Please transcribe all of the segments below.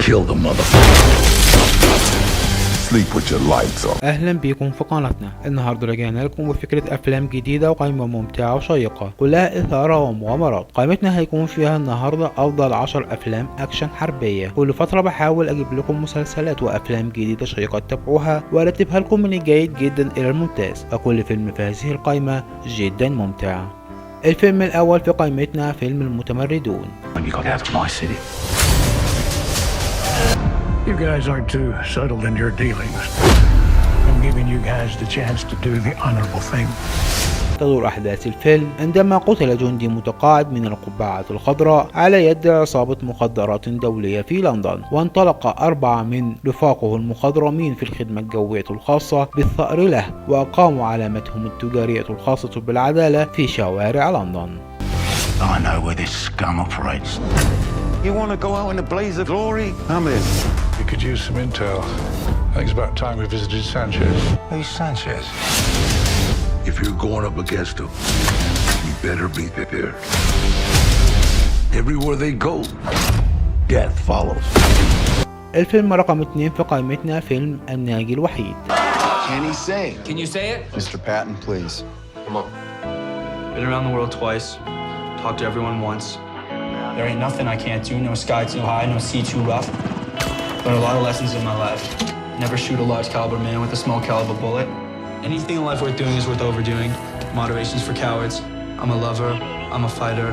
kill the mother. Sleep with your lights on. اهلا بيكم في قناتنا. النهارده رجعنا لكم بفكره افلام جديده وقائمه ممتعه وشيقه كلها اثاره ومغامرات. قائمتنا هيكون فيها النهارده افضل 10 افلام اكشن حربيه. كل فتره بحاول اجيب لكم مسلسلات وافلام جديده شيقه تتابعوها وارتبها لكم من الجيد جدا الى الممتاز، وكل فيلم في هذه القائمه جدا ممتع. الفيلم الاول في قائمتنا فيلم المتمردون. You got after my city. You guys aren't too settled in your dealings. I'm giving you guys the chance to do the honorable thing. تدور أحداث الفيلم عندما قتل جندي متقاعد من القبعة الخضراء على يد عصابة مخدرات دولية في لندن، وانطلق 4 من رفاقه المخضرمين في الخدمة الجوية الخاصة بالثأر له، وأقاموا علامتهم التجارية الخاصة بالعدالة في شوارع لندن. I know where this scum operates. You want to go out in a blaze of glory? I'm in. We could use some intel. I think it's about time we visited Sanchez. Who's Sanchez? If you're going up against him, you better be prepared. Everywhere they go, death follows. الفيلم رقم 2 في قائمتنا فيلم الناجي الوحيد. Can he say? Can you say it? Mr. Patton, please. Come on. Been around the world twice. Talked to everyone once. There ain't nothing I can't do. No sky too high, no sea too rough. Learned a lot of lessons in my life. Never shoot a large caliber man with a small caliber bullet. Anything in life worth doing is worth overdoing. Moderation's for cowards. I'm a lover. I'm a fighter.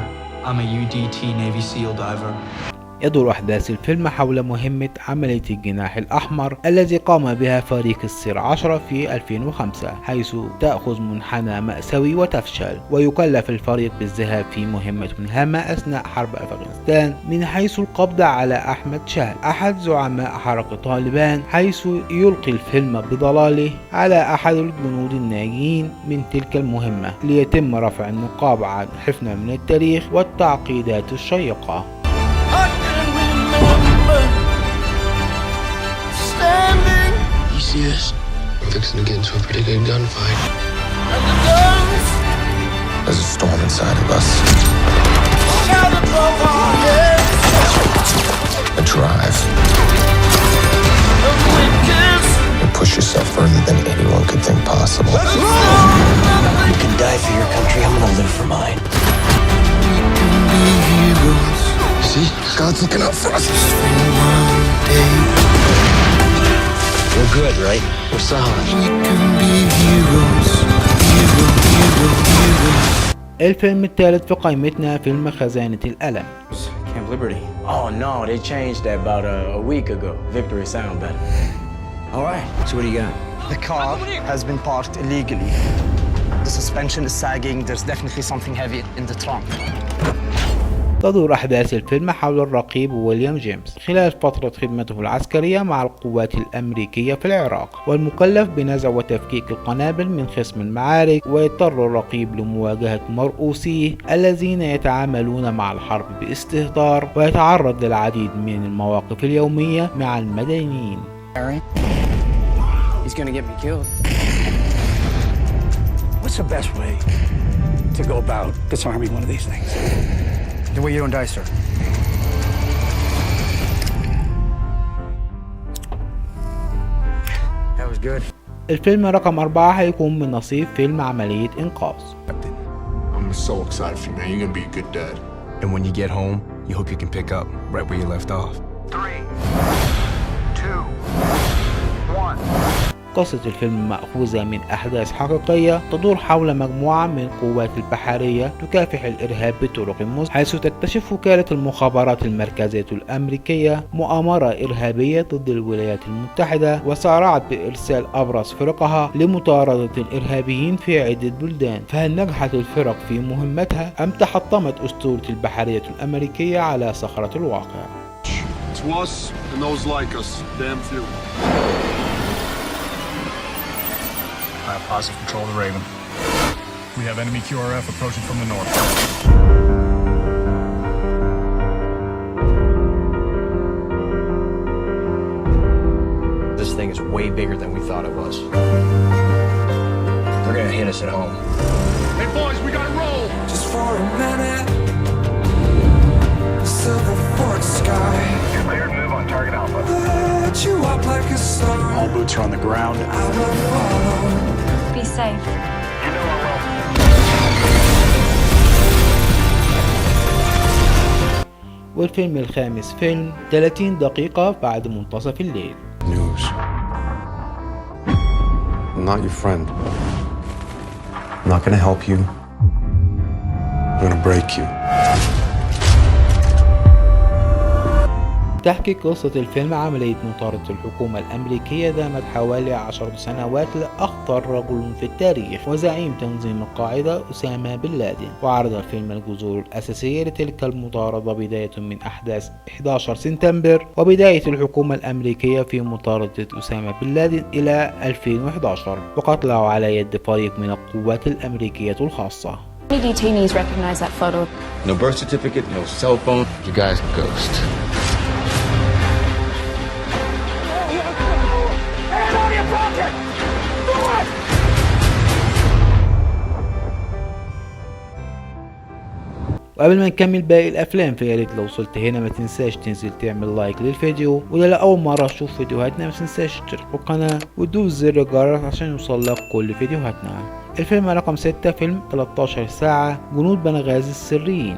I'm a UDT Navy SEAL diver. يدور أحداث الفيلم حول مهمة عملية الجناح الأحمر الذي قام بها فريق السير 10 في 2005، حيث تأخذ منحنى مأساوي وتفشل، ويكلف الفريق بالذهاب في مهمة هامة أثناء حرب أفغانستان من حيث القبض على أحمد شاه أحد زعماء حركة طالبان، حيث يلقي الفيلم بضلاله على أحد الجنود الناجين من تلك المهمة ليتم رفع النقاب عن حفنة من التاريخ والتعقيدات الشيقة. You see us? We're fixing to get into a pretty good gunfight. There's a storm inside of us. A drive. You push yourself further than anyone could think possible. You can die for your country, I'm gonna live for mine. See? God's looking out for us. We're good, right? We're solid. الفيلم الثالث في قائمتنا فيلم خزانة الألم. Camp Liberty. Oh no, they changed that about a week ago. Victory sound better. All right, so what do you got? The car has been parked illegally. The suspension is sagging. There's definitely something heavy in the trunk. تدور أحداث الفيلم حول الرقيب ويليام جيمس خلال فترة خدمته العسكرية مع القوات الأمريكية في العراق، والمكلف بنزع وتفكيك القنابل من خصم المعارك، ويضطر الرقيب لمواجهة مرؤوسيه الذين يتعاملون مع الحرب باستهتار، ويتعرض للعديد من المواقف اليومية مع المدنيين. He's gonna get me killed. What's the best way to go about disarming one of these things? The way you don't die, sir. That was good. الفيلم رقم 4 هيكون من نصيب فيلم عملية إنقاذ. I'm so excited for you, man. You're gonna be a good dad. And when you get home, you hope you can pick up right where you left off. 3, 2, 1. قصة الفيلم مأخوذة من أحداث حقيقية تدور حول مجموعة من القوات البحرية تكافح الإرهاب بطرق مزمنة، حيث تكتشف وكالة المخابرات المركزية الأمريكية مؤامرة إرهابية ضد الولايات المتحدة، وسارعت بإرسال أبرز فرقها لمطاردة الإرهابيين في عدة بلدان. فهل نجحت الفرق في مهمتها أم تحطمت أسطورة البحرية الأمريكية على صخرة الواقع؟ To us and those like us, damn few. I have positive control of the Raven. We have enemy QRF approaching from the north. This thing is way bigger than we thought it was. They're gonna hit us at home. Hey boys, we gotta roll! Just for a minute, silver fork sky. Cleared, move on target Alpha. All boots are on the ground. Be safe. والفيلم الخامس فيلم 30 دقيقة بعد منتصف الليل. News. I'm not your friend. I'm not gonna help you. I'm gonna break you. تحكي قصة الفيلم عملية مطاردة الحكومة الأمريكية دامت حوالي 10 سنوات لأخطر رجل في التاريخ وزعيم تنظيم القاعدة أسامة بن لادن. وعرض الفيلم الجذور الأساسية لتلك المطاردة بداية من أحداث 11 سبتمبر وبداية الحكومة الأمريكية في مطاردة أسامة بن لادن إلى 2011 وقتله على يد فريق من القوات الأمريكية الخاصة. Many detainees recognize that photo. No birth certificate, no cell phone. You guy's a ghost. وقبل ما نكمل باقي الافلام فيا ريت لو وصلت هنا ما تنساش تنزل تعمل لايك للفيديو، وده لأول مرة تشوف فيديوهاتنا ما تنساش تشترك في القناة وتدوس زر الجرس عشان يوصلك كل فيديوهاتنا. الفيلم رقم 6 فيلم 13 ساعة جنود بنغازي السريين.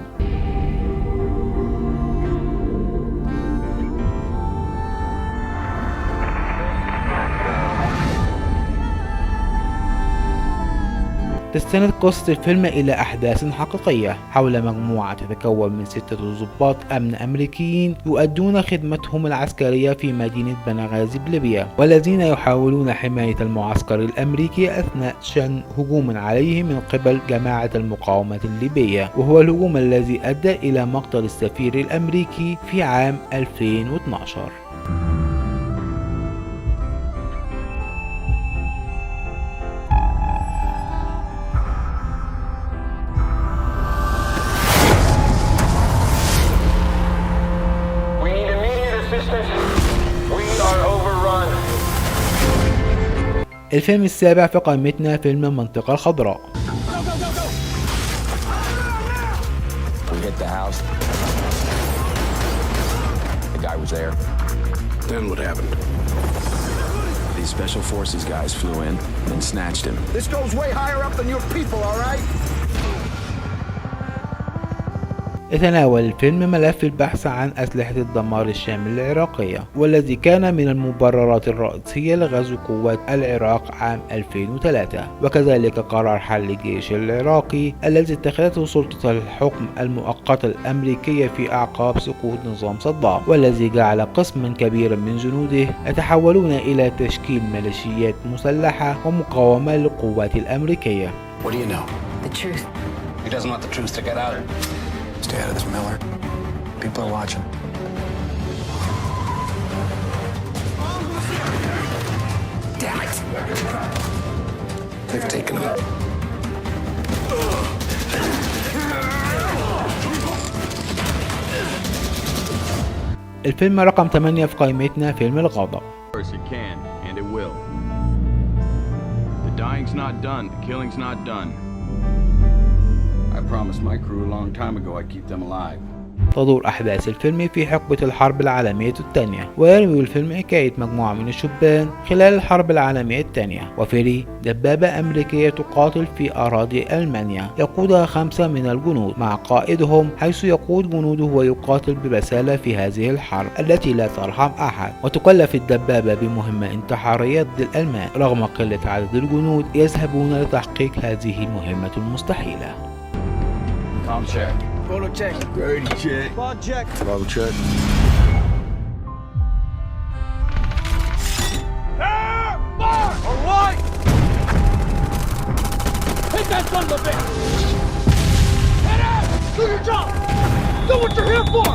تستند قصة الفيلم إلى أحداث حقيقية حول مجموعة تتكون من 6 ضباط أمن أمريكيين يؤدون خدمتهم العسكرية في مدينة بنغازي بليبيا، والذين يحاولون حماية المعسكر الأمريكي أثناء شن هجوم عليه من قبل جماعة المقاومة الليبية، وهو الهجوم الذي أدى إلى مقتل السفير الأمريكي في عام 2012. الفيلم السابع في قائمتنا فيلم المنطقة الخضراء. We hit the house. The guy was there. Then what happened? These special forces guys flew in and snatched him. This goes way higher up than your people, all right? يتناول الفيلم ملف البحث عن أسلحة الدمار الشامل العراقية، والذي كان من المبررات الرئيسية لغزو قوات العراق عام 2003، وكذلك قرار حل الجيش العراقي الذي اتخذته سلطة الحكم المؤقتة الأمريكية في أعقاب سقوط نظام صدام، والذي جعل قسما كبيرا من جنوده يتحولون إلى تشكيل ميليشيات مسلحة ومقاومة للقوات الأمريكية. What do you know? The truth. He doesn't want the truth to get out. Stay out of this, Miller. People are watching. Damn it! They've taken him. الفيلم رقم 8 في قائمتنا فيلم الغضب. It can and it will. The dying's not done. The killing's not done. I promised my crew a long time ago I'd keep them alive. تدور أحداث الفيلم في حقبة الحرب العالمية الثانية، ويروي الفيلم حكاية مجموعة من الشبان خلال الحرب العالمية الثانية، وفيري دبابة أمريكية تقاتل في أراضي ألمانيا يقودها 5 من الجنود مع قائدهم، حيث يقود جنوده ويقاتل ببسالة في هذه الحرب التي لا ترحم أحد. وتكلف الدبابة بمهمة انتحارية ضد الألمان رغم قلة عدد الجنود يذهبون لتحقيق هذه المهمة المستحيلة. Tom check. Photo check. Brady check. Bond check. Bravo check. All right. Take that son of a bitch. Head out. Do your job. Do what you're here for.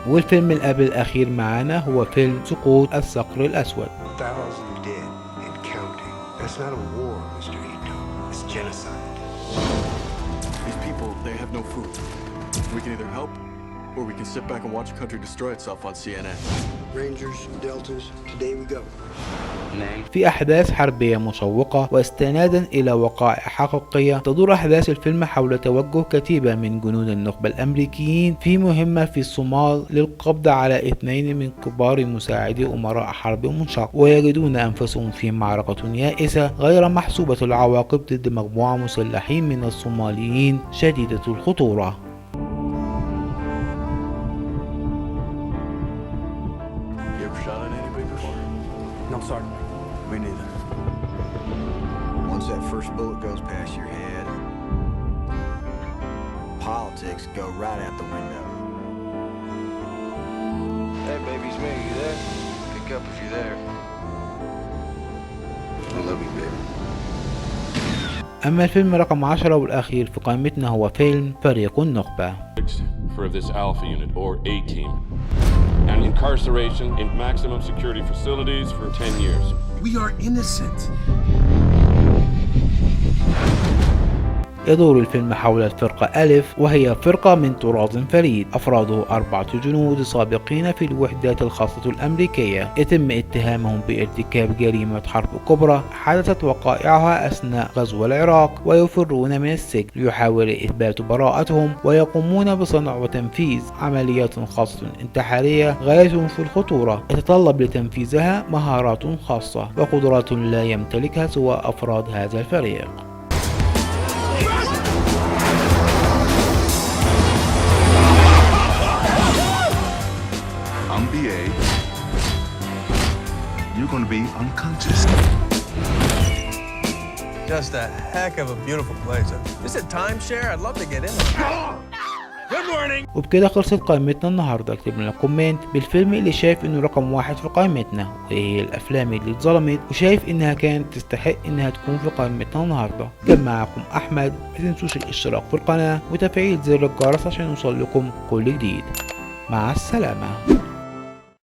والفيلم اللي قبل الأخير معانا هو فيلم سقوط الصقر الأسود. 1,000 dead and counting. That's not a war, Mr. Ito. It's genocide. These people, they have no food. We can either help Or we can sit back and watch a country destroy itself on CNN. Rangers, Deltas, today we go. في أحداث حربية مشوقة واستنادا إلى وقائع حقيقية، تدور أحداث الفيلم حول توجه كتيبة من جنود النخبة الأمريكيين في مهمة في الصومال للقبض على 2 من كبار مساعدي أمراء حرب منشق، ويجدون أنفسهم في معركة يائسة غير محسوبة العواقب ضد مجموعة مسلحين من الصوماليين شديدة الخطورة. No, Sergeant. Me neither. Once that first bullet goes past your head, politics go right out the window. Hey, baby, it's me. You there? Pick up if you're there. I love you, baby. أما الفيلم رقم 10 والأخير في قائمتنا هو فيلم فريق النخبة. For this Alpha Unit or A-Team, and incarceration in maximum security facilities for 10 years. We are innocent. يدور الفيلم حول الفرقة ألف، وهي فرقة من طراز فريد أفراده 4 جنود سابقين في الوحدات الخاصة الأمريكية، يتم اتهامهم بارتكاب جريمة حرب كبرى حدثت وقائعها أثناء غزو العراق، ويفرون من السجن ليحاول إثبات براءتهم، ويقومون بصنع وتنفيذ عمليات خاصة انتحارية غاية في الخطورة يتطلب لتنفيذها مهارات خاصة وقدرات لا يمتلكها سوى أفراد هذا الفريق. I'm BA. You're gonna be unconscious. Just a heck of a beautiful place. Is it timeshare? I'd love to get in there. Good morning. وبكده خلصت قائمتنا النهارده. اكتب لنا كومنت بالفيلم اللي شايف انه رقم 1 في قائمتنا، وايه الافلام اللي اتظلمت وشايف انها كانت تستحق انها تكون في قائمتنا النهارده. كان معاكم احمد، ما تنسوش الاشتراك في القناه وتفعيل زر الجرس عشان يوصل لكم كل جديد. مع السلامه.